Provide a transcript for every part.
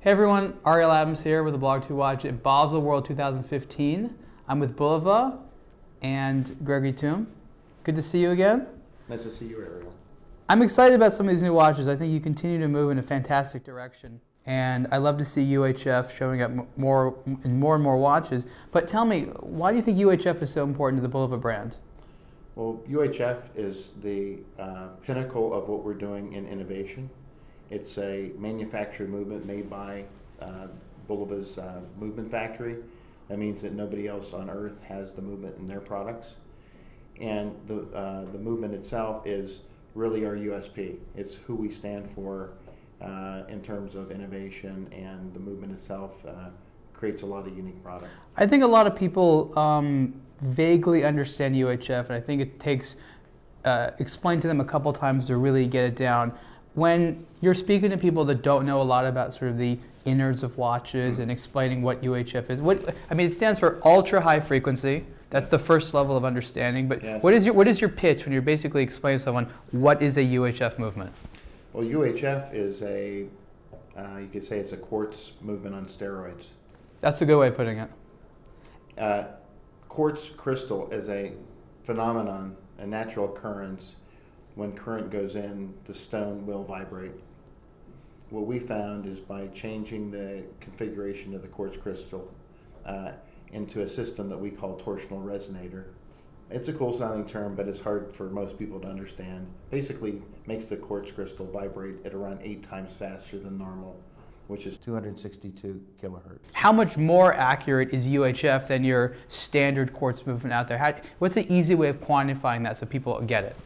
Hey everyone, Ariel Adams here with the Blog to Watch at Basel World 2015. I'm with Bulova and Gregory Toom. Good to see you again. Nice to see you, Ariel. I'm excited about some of these new watches. I think you continue to move in a fantastic direction. And I love to see UHF showing up more and more watches. But tell me, why do you think UHF is so important to the Bulova brand? Well, UHF is the pinnacle of what we're doing in innovation. It's a manufactured movement made by Bulova's movement factory. That means that nobody else on earth has the movement in their products. And the movement itself is really our USP. It's who we stand for in terms of innovation, and the movement itself creates a lot of unique products. I think a lot of people vaguely understand UHF, and I think it takes explain to them a couple times to really get it down. When you're speaking to people that don't know a lot about sort of the innards of watches and explaining what UHF is, it stands for ultra high frequency. That's the first level of understanding. But yes. What is your pitch when you're basically explaining to someone what is a UHF movement? Well, UHF is you could say it's a quartz movement on steroids. That's a good way of putting it. Quartz crystal is a phenomenon, a natural occurrence. When current goes in, the stone will vibrate. What we found is by changing the configuration of the quartz crystal into a system that we call torsional resonator. It's a cool sounding term, but it's hard for most people to understand. Basically makes the quartz crystal vibrate at around 8 times faster than normal, which is 262 kilohertz. How much more accurate is UHF than your standard quartz movement out there? What's an easy way of quantifying that so people get it?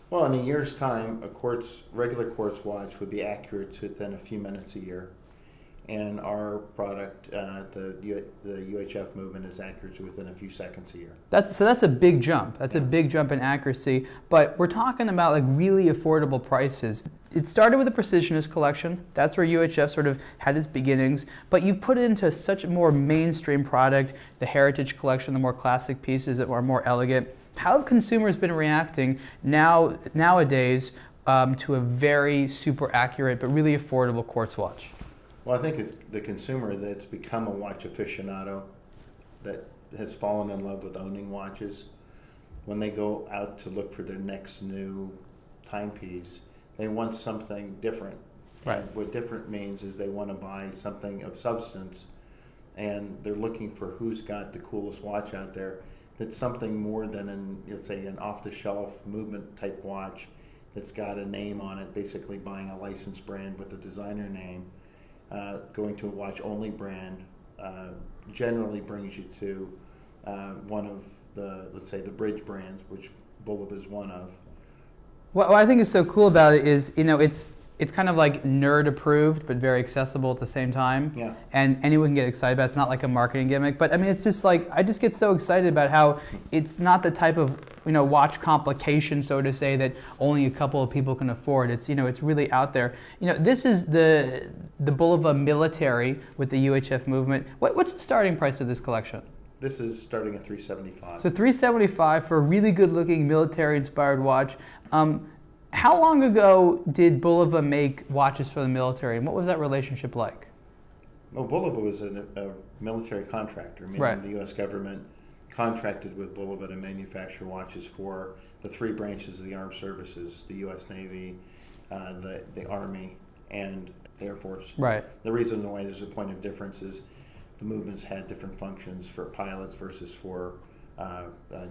Well, in a year's time, a regular quartz watch would be accurate to within a few minutes a year. And our product, the UHF movement, is accurate to within a few seconds a year. That's a big jump. That's a big jump in accuracy. But we're talking about like really affordable prices. It started with the Precisionist collection. That's where UHF sort of had its beginnings. But you put it into such a more mainstream product, the Heritage collection, the more classic pieces that are more elegant. How have consumers been reacting nowadays to a very super accurate but really affordable quartz watch? Well, I think the consumer that's become a watch aficionado, that has fallen in love with owning watches, when they go out to look for their next new timepiece, they want something different. Right. And what different means is they want to buy something of substance, and they're looking for who's got the coolest watch out there. That's something more than let's say an off-the-shelf movement type watch that's got a name on it, basically buying a licensed brand with a designer name. Going to a watch-only brand generally brings you to one of the, let's say, the bridge brands, which Bulova is one of. What I think is so cool about it is, it's kind of like nerd approved, but very accessible at the same time. Yeah. And anyone can get excited about it. It's not like a marketing gimmick, but it's just like, I just get so excited about how it's not the type of, watch complication, so to say, that only a couple of people can afford. It's, it's really out there. This is the Bulova Military with the UHF movement. What's the starting price of this collection? This is starting at $375. So $375 for a really good looking military inspired watch. How long ago did Bulova make watches for the military, and what was that relationship like? Well, Bulova was a military contractor, meaning Right. The U.S. government contracted with Bulova to manufacture watches for the 3 branches of the armed services: the U.S. Navy, the Army, and the Air Force. Right. The reason why there's a point of difference is the movements had different functions for pilots versus for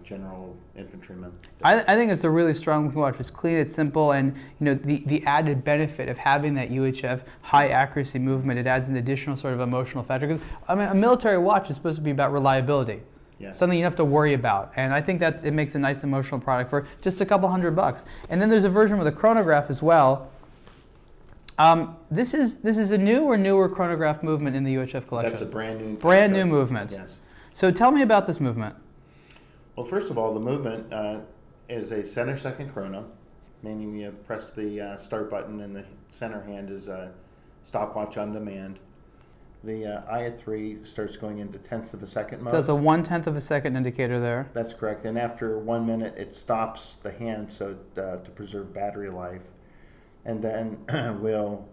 general infantrymen. I think it's a really strong watch. It's clean, it's simple, and the added benefit of having that UHF high accuracy movement, it adds an additional sort of emotional factor. Because a military watch is supposed to be about reliability. Yeah. Something you don't have to worry about, and I think that it makes a nice emotional product for just a couple $100. And then there's a version with a chronograph as well. This is a new or newer chronograph movement in the UHF collection. That's a brand new movement. Yes. So tell me about this movement. Well, first of all, the movement is a center second chrono, meaning you press the start button and the center hand is a stopwatch on demand. The I@3 starts going into tenths of a second mode. So it's a 1/10 of a second indicator there. That's correct. And after 1 minute, it stops the hand to preserve battery life. And then we'll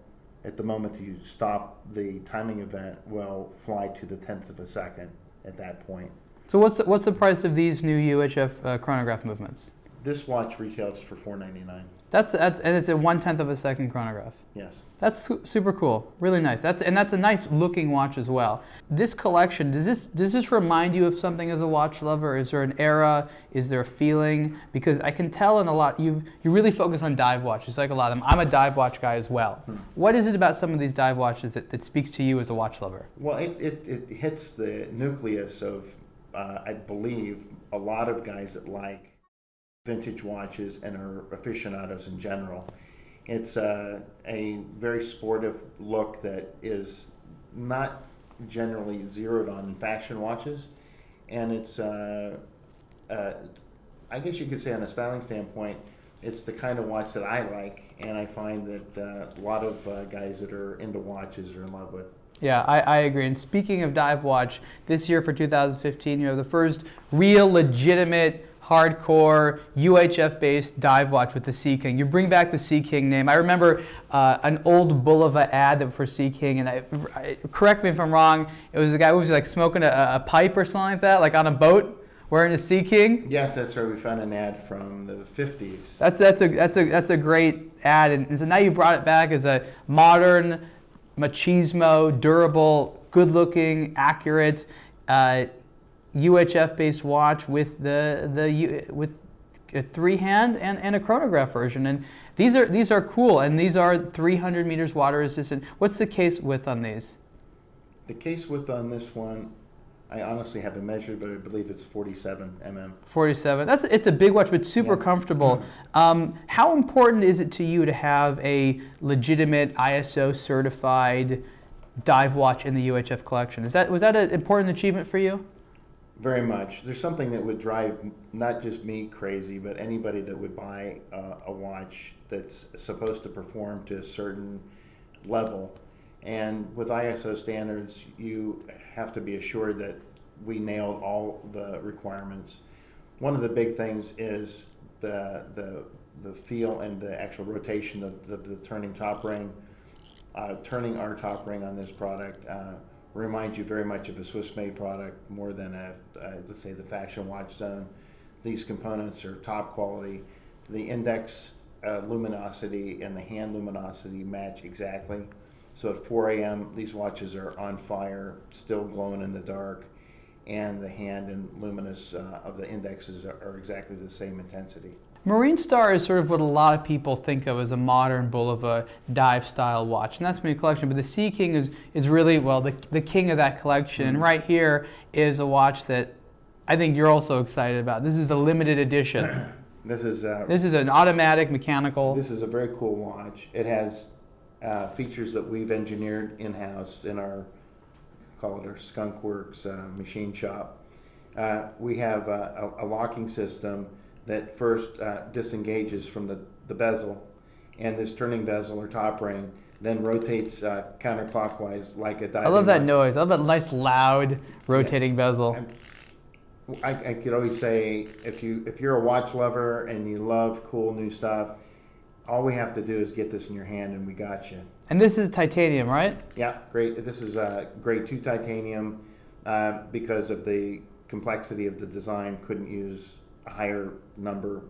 at the moment you stop the timing event, will fly to the 10th of a second at that point. So what's the price of these new UHF chronograph movements? This watch retails for $499. That's and it's a 1/10 of a second chronograph. Yes. That's super cool, really nice. That's a nice looking watch as well. This collection, does this remind you of something as a watch lover? Is there an era? Is there a feeling? Because I can tell in a lot you really focus on dive watches, like a lot of them. I'm a dive watch guy as well. What is it about some of these dive watches that speaks to you as a watch lover? Well, it hits the nucleus of I believe a lot of guys that like vintage watches and are aficionados in general. It's a very sportive look that is not generally zeroed on fashion watches, and it's I guess you could say on a styling standpoint, it's the kind of watch that I like, and I find that a lot of guys that are into watches are in love with. Yeah, I agree. And speaking of dive watch, this year for 2015, you have the first real legitimate hardcore UHF-based dive watch with the Sea King. You bring back the Sea King name. I remember an old Bulova ad for Sea King, and correct me if I'm wrong, it was a guy who was like smoking a pipe or something like that, like on a boat wearing a Sea King. Yes, that's right. We found an ad from the 50s. That's a great ad, and so now you brought it back as a modern, machismo, durable, good-looking, accurate UHF-based watch with with a three-hand and a chronograph version, and these are cool, and these are 300 meters water resistant. What's the case width on these? The case width on this one, I honestly haven't measured, but I believe it's 47 mm. 47. It's a big watch, but super comfortable. How important is it to you to have a legitimate ISO certified dive watch in the UHF collection? Was that an important achievement for you? Very much. There's something that would drive not just me crazy, but anybody that would buy a watch that's supposed to perform to a certain level. And with ISO standards, you have to be assured that we nailed all the requirements. One of the big things is the feel and the actual rotation of the turning top ring. Turning our top ring on this product reminds you very much of a Swiss-made product more than let's say the fashion watch zone. These components are top quality. The index luminosity and the hand luminosity match exactly. So at 4 a.m., these watches are on fire, still glowing in the dark, and the hand and luminous of the indexes are exactly the same intensity. Marine Star is sort of what a lot of people think of as a modern Bulova dive style watch, and that's been a collection. But the Sea King is really, well, the king of that collection. And right here is a watch that I think you're also excited about. This is the limited edition. This is an automatic mechanical. This is a very cool watch. It has features that we've engineered in-house in our, call it our Skunk Works machine shop. We have a locking system that first disengages from the bezel, and this turning bezel or top ring then rotates counterclockwise like a diving. I love that noise. I love that nice loud rotating bezel. I could always say if you're a watch lover and you love cool new stuff, all we have to do is get this in your hand and we got you. And this is titanium, right? Yeah, great. This is grade 2 titanium because of the complexity of the design. Couldn't use a higher number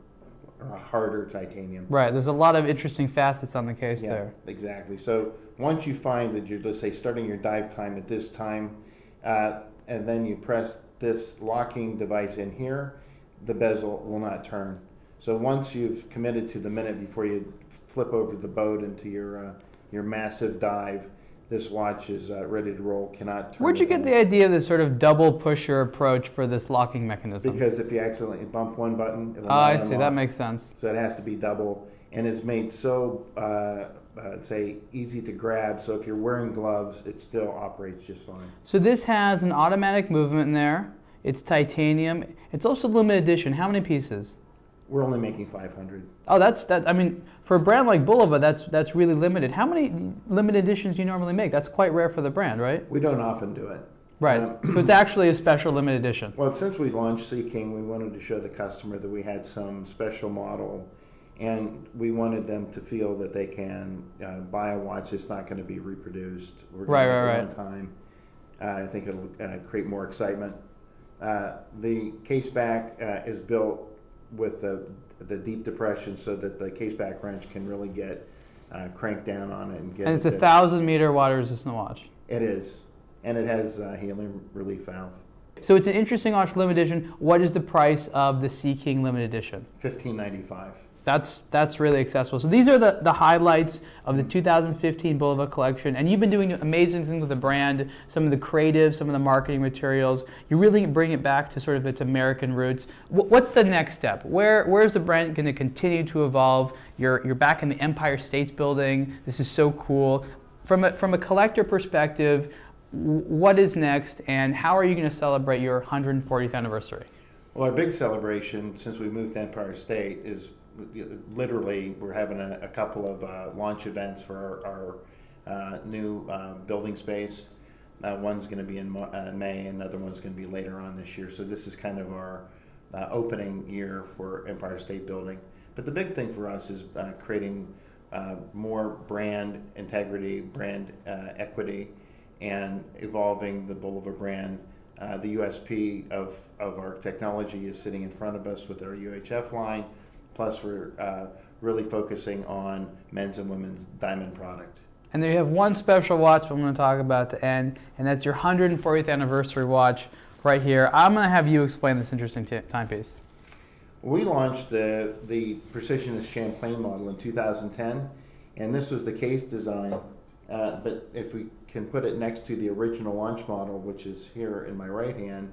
or a harder titanium. Right. There's a lot of interesting facets on the case there. Exactly. So once you find that you're, let's say, starting your dive time at this time, and then you press this locking device in here, the bezel will not turn. So once you've committed to the minute before you flip over the boat into your massive dive, this watch is ready to roll, cannot turn. Where'd you get the idea of this sort of double pusher approach for this locking mechanism? Because if you accidentally bump one button, it will I not see. unlock. That makes sense. So it has to be double, and it's made so, say, easy to grab, so if you're wearing gloves, it still operates just fine. So this has an automatic movement in there. It's titanium. It's also limited edition. How many pieces? We're only making 500. Oh, that's. I mean, for a brand like Bulova, that's really limited. How many limited editions do you normally make? That's quite rare for the brand, right? We don't often do it. Right. So it's actually a special limited edition. Well, since we launched Sea King, we wanted to show the customer that we had some special model And we wanted them to feel that they can buy a watch that's not going to be reproduced. We're going to make it one time. I think it'll create more excitement. The case back is built with the deep depression so that the case back wrench can really get cranked down on it and get. And it's a 1,000-meter water resistant watch. It is, and it has a helium relief valve. So it's an interesting watch, limited edition. What is the price of the Sea King limited edition? $15.95. That's really accessible. So these are the highlights of the 2015 Bulova collection, and you've been doing amazing things with the brand, some of the creative, some of the marketing materials. You really bring it back to sort of its American roots. What's the next step? Where's the brand going to continue to evolve? You're back in the Empire States Building. This is so cool. From a collector perspective, what is next, and how are you going to celebrate your 140th anniversary? Well, our big celebration since we moved to Empire State is literally we're having a couple of launch events for our new building space. One's going to be in May, and another one's going to be later on this year. So this is kind of our opening year for Empire State Building. But the big thing for us is creating more brand integrity, brand equity, and evolving the Bulova brand. The USP of our technology is sitting in front of us with our UHF line. Plus, we're really focusing on men's and women's diamond product. And then you have one special watch I'm going to talk about to end, and that's your 140th anniversary watch right here. I'm going to have you explain this interesting timepiece. We launched the Precisionist Champlain model in 2010, and this was the case design. But if we can put it next to the original launch model, which is here in my right hand,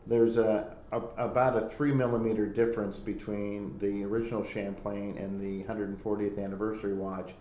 there's about a 3 millimeter difference between the original Champlain and the 140th anniversary watch.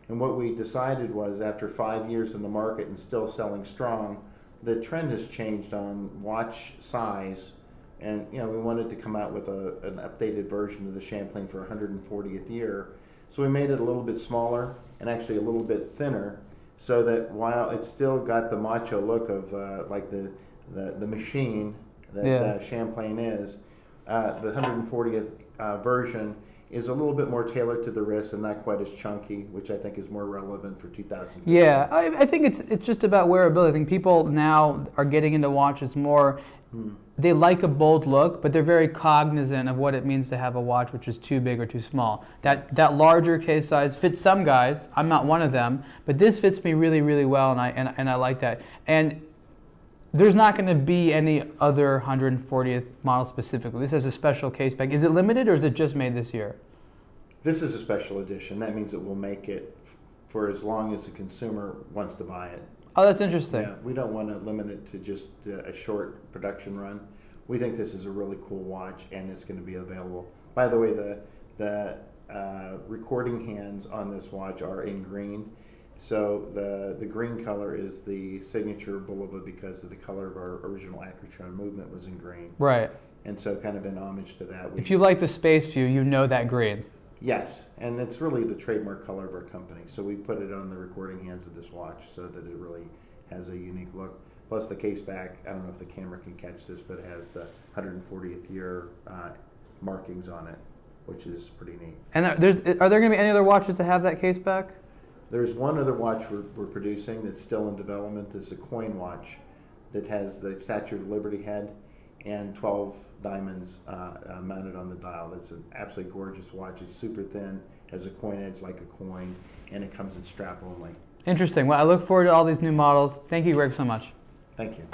And what we decided was, after 5 years in the market and still selling strong, the trend has changed on watch size. And we wanted to come out with an updated version of the Champlain for 140th year. So we made it a little bit smaller and actually a little bit thinner, so that while it's still got the macho look of like the machine that Champlain is, the 140th version is a little bit more tailored to the wrist and not quite as chunky, which I think is more relevant for 2015. Yeah, I think it's just about wearability. I think people now are getting into watches more. They like a bold look, but they're very cognizant of what it means to have a watch which is too big or too small. That larger case size fits some guys. I'm not one of them, but this fits me really, really well, and I like that. And there's not going to be any other 140th model specifically. This has a special case back. Is it limited, or is it just made this year? This is a special edition. That means that we'll make it for as long as the consumer wants to buy it. Oh, that's interesting. Yeah, we don't want to limit it to just a short production run. We think this is a really cool watch, and it's going to be available. By the way, the recording hands on this watch are in green. So the green color is the signature Bulova because of the color of our original Accutron movement was in green. Right. And so kind of in homage to that. If you like the space view, you know that green. Yes, and it's really the trademark color of our company. So we put it on the recording hands of this watch so that it really has a unique look. Plus the case back, I don't know if the camera can catch this, but it has the 140th year markings on it, which is pretty neat. And are there going to be any other watches that have that case back? There's one other watch we're producing that's still in development. It's a coin watch that has the Statue of Liberty head and 12 diamonds mounted on the dial. It's an absolutely gorgeous watch. It's super thin, has a coin edge like a coin, and it comes in strap only. Interesting. Well, I look forward to all these new models. Thank you, Greg, so much. Thank you.